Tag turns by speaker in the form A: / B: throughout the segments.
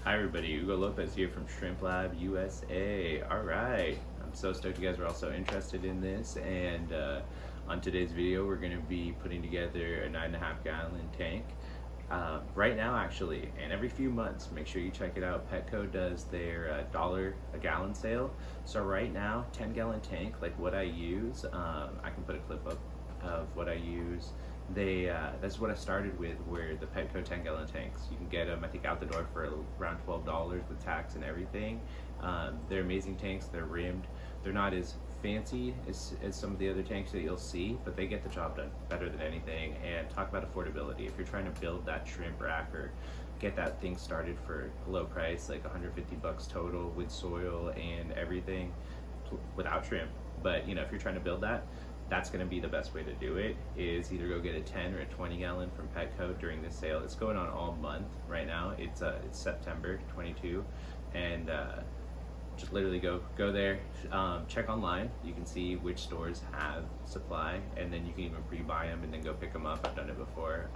A: Hi everybody, Hugo Lopez here from Shrimp Lab USA. Alright, I'm so stoked you guys are all so interested in this, and on today's video we're going to be putting together a 9.5 gallon tank. Right now actually, and every few months, make sure you check it out. Petco does their $1 a gallon sale. So right now, 10-gallon tank, like what I use, I can put a clip up of what I use. That's what I started with, where the Petco 10-gallon tanks, you can get them I think out the door for around $12 with tax and everything. They're amazing tanks. They're rimmed. They're not as fancy as some of the other tanks that you'll see, but they get the job done better than anything. And talk about affordability. If you're trying to build that shrimp rack or get that thing started for a low price, like 150 bucks total with soil and everything, without shrimp. But you know, if you're trying to build that, that's going to be the best way to do it, is either go get a 10 or a 20 gallon from Petco during this sale. It's going on all month right now. It's September 22, and just literally go there, check online. You can see which stores have supply, and then you can even pre-buy them and then go pick them up. I've done it before.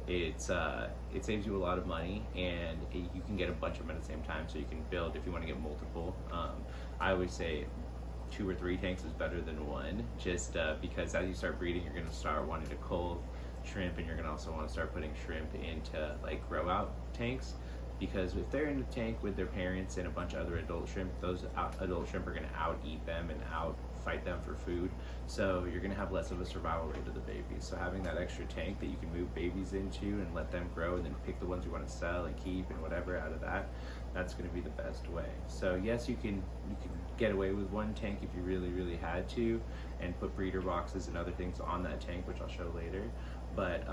A: It saves you a lot of money, and you can get a bunch of them at the same time, so you can build if you want to get multiple. I always say 2 or 3 tanks is better than one, just because as you start breeding, you're going to start wanting to cull shrimp, and you're going to also want to start putting shrimp into like grow out tanks, because if they're in a tank with their parents and a bunch of other adult shrimp, those adult shrimp are going to out eat them and out fight them for food, so you're going to have less of a survival rate of the babies. So having that extra tank that you can move babies into and let them grow, and then pick the ones you want to sell and keep and whatever out of that, that's going to be the best way. So yes, you can get away with one tank if you really had to, and put breeder boxes and other things on that tank, which I'll show later. But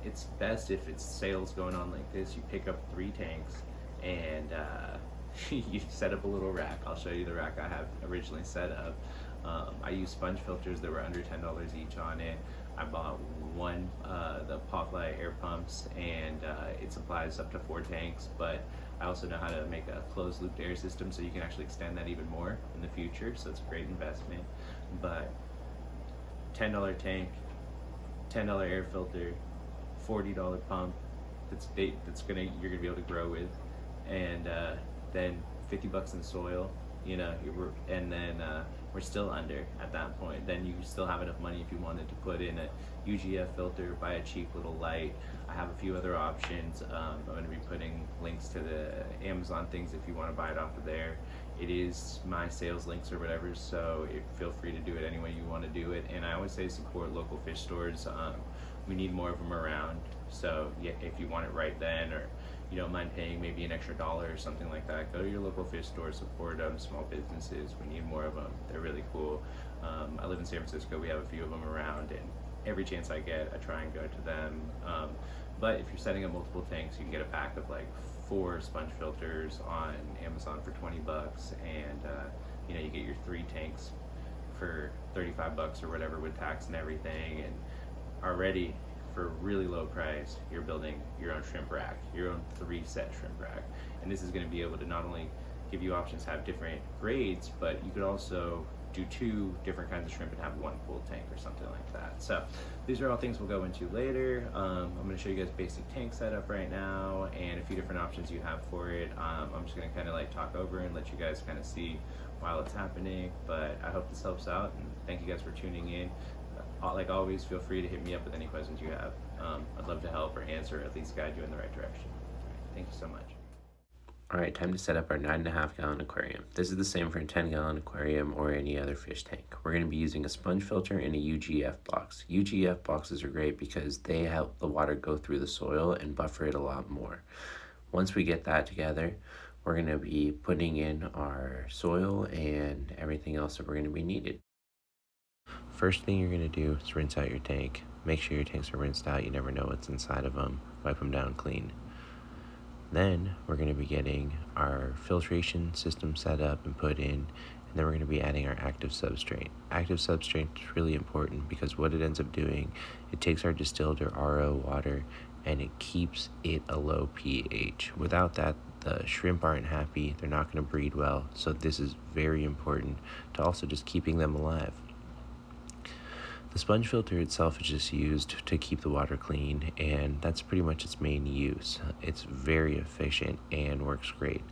A: it's best if it's sales going on like this, you pick up 3 tanks and you set up a little rack. I'll show you the rack I have originally set up. I use sponge filters that were under $10 each on it. I bought one, the Pawfly air pumps, and it supplies up to 4 tanks, but I also know how to make a closed loop air system, so you can actually extend that even more in the future, so it's a great investment. But $10 tank, $10 air filter, $40 pump you're gonna be able to grow with, and then 50 bucks in soil, you know, and then we're still under at that point. Then you still have enough money if you wanted to put in a UGF filter, buy a cheap little light. I have a few other options. I'm going to be putting links to the Amazon things if you want to buy it off of there. It is my sales links or whatever, so feel free to do it any way you want to do it. And I always say support local fish stores. We need more of them around, so yeah, if you want it right then, or you don't mind paying maybe an extra $1 or something like that, go to your local fish store, support them, small businesses. We need more of them. They're really cool. I live in San Francisco. We have a few of them around, and every chance I get, I try and go to them. But if you're setting up multiple tanks, you can get a pack of like 4 sponge filters on Amazon for 20 bucks, and you know, you get your 3 tanks for 35 bucks or whatever with tax and everything, and already for a really low price, you're building your own shrimp rack, your own 3-set shrimp rack. And this is going to be able to not only give you options to have different grades, but you could also do 2 different kinds of shrimp and have 1 full tank or something like that. So these are all things we'll go into later. I'm going to show you guys basic tank setup right now and a few different options you have for it. I'm just going to kind of like talk over and let you guys kind of see while it's happening, but I hope this helps out, and thank you guys for tuning in. Like always, feel free to hit me up with any questions you have. I'd love to help or answer, or at least guide you in the right direction. Thank you so much. Alright, time to set up our 9.5 gallon aquarium. This is the same for a 10 gallon aquarium or any other fish tank. We're going to be using a sponge filter and a UGF box. UGF boxes are great because they help the water go through the soil and buffer it a lot more. Once we get that together, we're going to be putting in our soil and everything else that we're going to be needed. First thing you're going to do is rinse out your tank. Make sure your tanks are rinsed out. You never know what's inside of them. Wipe them down clean. Then we're going to be getting our filtration system set up and put in, and then we're going to be adding our active substrate. Active substrate is really important because what it ends up doing, it takes our distilled or RO water and it keeps it a low pH. Without that, the shrimp aren't happy. They're not going to breed well. So this is very important to also just keeping them alive.
B: The sponge filter itself is just used to keep the water clean, and that's pretty much its main use. It's very efficient and works great.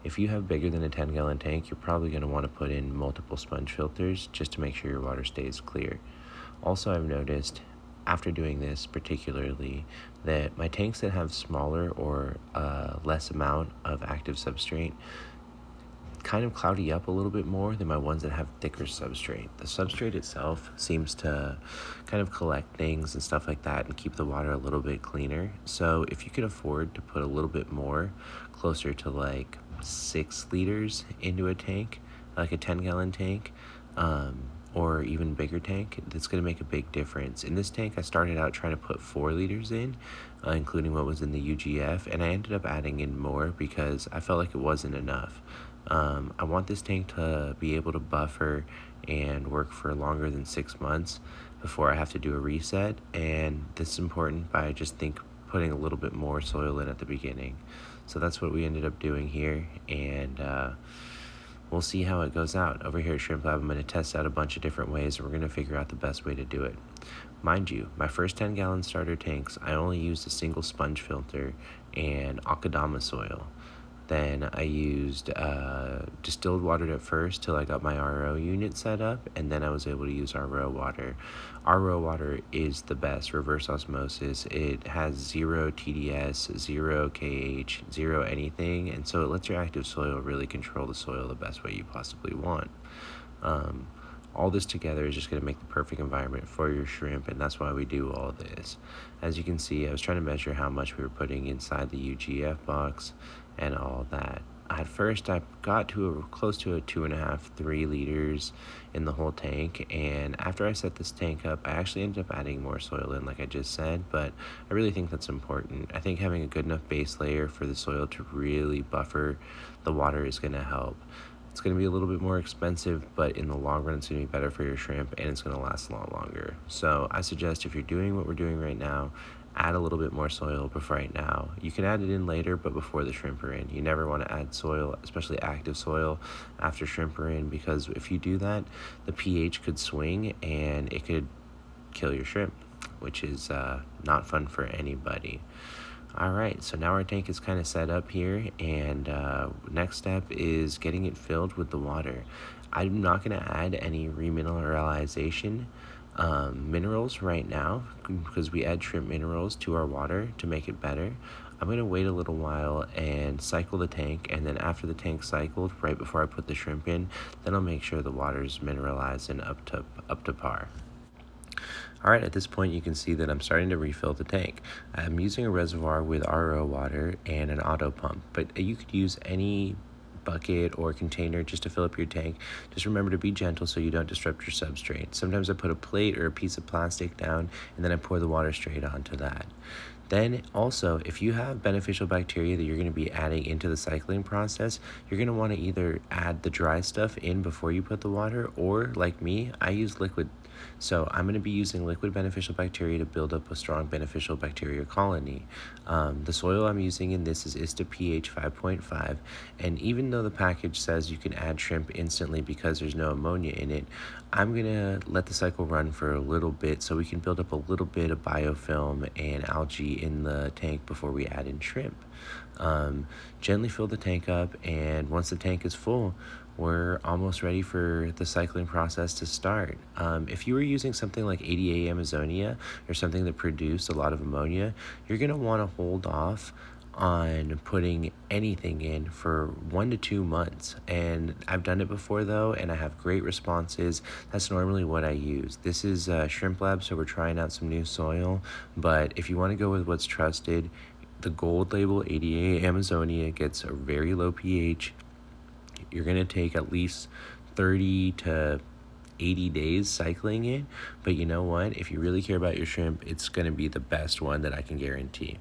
B: If you have bigger than a 10-gallon tank, you're probably going to want to put in multiple sponge filters just to make sure your water stays clear. Also, I've noticed after doing this particularly that my tanks that have smaller or less amount of active substrate kind of cloudy up a little bit more than my ones that have thicker substrate. The substrate itself seems to kind of collect things and stuff like that and keep the water a little bit cleaner. So if you can afford to put a little bit more, closer to like 6 liters into a tank, like a 10-gallon tank, or even bigger tank, that's going to make a big difference. In this tank, I started out trying to put 4 liters in, including what was in the UGF, and I ended up adding in more because I felt like it wasn't enough. I want this tank to be able to buffer and work for longer than 6 months before I have to do a reset, and this is important by putting a little bit more soil in at the beginning. So that's what we ended up doing here, and we'll see how it goes out. Over here at Shrimp Lab, I'm going to test out a bunch of different ways, and we're going to figure out the best way to do it. Mind you, my first 10-gallon starter tanks, I only used a single sponge filter and Akedama soil. Then I used distilled water at first till I got my RO unit set up, and then I was able to use RO water. RO water is the best, reverse osmosis. It has 0 TDS, 0 KH, 0 anything, and so it lets your active soil really control the soil the best way you possibly want. All this together is just going to make the perfect environment for your shrimp, and that's why we do all this. As you can see, I was trying to measure how much we were putting inside the UGF box and all that. At first, I got to close to a 2.5, 3 liters in the whole tank, and after I set this tank up, I actually ended up adding more soil in, like I just said, but I really think that's important. I think having a good enough base layer for the soil to really buffer the water is going to help. It's going to be a little bit more expensive, but in the long run, it's going to be better for your shrimp, and it's going to last a lot longer. So I suggest if you're doing what we're doing right now, add a little bit more soil before right now. You can add it in later, but before the shrimp are in. You never want to add soil, especially active soil, after shrimp are in, because if you do that, the pH could swing and it could kill your shrimp, which is not fun for anybody. All right, so now our tank is kind of set up here, and next step is getting it filled with the water. I'm not going to add any remineralization minerals right now because we add shrimp minerals to our water to make it better. I'm going to wait a little while and cycle the tank, and then after the tank's cycled, right before I put the shrimp in, then I'll make sure the water's mineralized and up to par. Alright, at this point you can see that I'm starting to refill the tank. I'm using a reservoir with RO water and an auto pump, but you could use any bucket or container just to fill up your tank. Just remember to be gentle so you don't disrupt your substrate. Sometimes I put a plate or a piece of plastic down and then I pour the water straight onto that. Then also, if you have beneficial bacteria that you're going to be adding into the cycling process, you're going to want to either add the dry stuff in before you put the water, or like me, I use liquid. So I'm going to be using liquid beneficial bacteria to build up a strong beneficial bacteria colony. The soil I'm using in this is Ista pH 5.5, and even though the package says you can add shrimp instantly because there's no ammonia in it, I'm going to let the cycle run for a little bit so we can build up a little bit of biofilm and algae in the tank before we add in shrimp. Gently fill the tank up, and once the tank is full, we're almost ready for the cycling process to start. If you were using something like ADA Amazonia or something that produced a lot of ammonia, you're going to want to hold off on putting anything in for 1 to 2 months. And I've done it before though, and I have great responses. That's normally what I use. This is Shrimp Lab, so we're trying out some new soil, but if you want to go with what's trusted, the gold label ADA Amazonia gets a very low pH. You're going to take at least 30 to 80 days cycling it, but you know what? If you really care about your shrimp, it's going to be the best one that I can guarantee.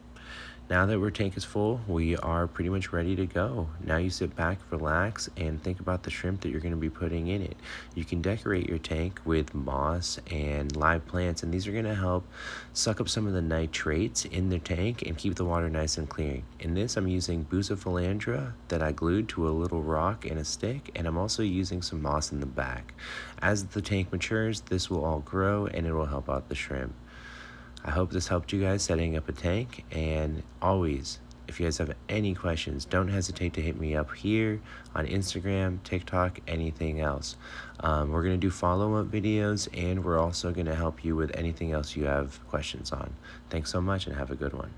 B: Now that our tank is full, we are pretty much ready to go. Now you sit back, relax, and think about the shrimp that you're going to be putting in it. You can decorate your tank with moss and live plants, and these are going to help suck up some of the nitrates in the tank and keep the water nice and clear. In this, I'm using bucephalandra that I glued to a little rock and a stick, and I'm also using some moss in the back. As the tank matures, this will all grow and it will help out the shrimp. I hope this helped you guys setting up a tank, and always, if you guys have any questions, don't hesitate to hit me up here on Instagram, TikTok, anything else. We're going to do follow-up videos, and we're also going to help you with anything else you have questions on. Thanks so much, and have a good one.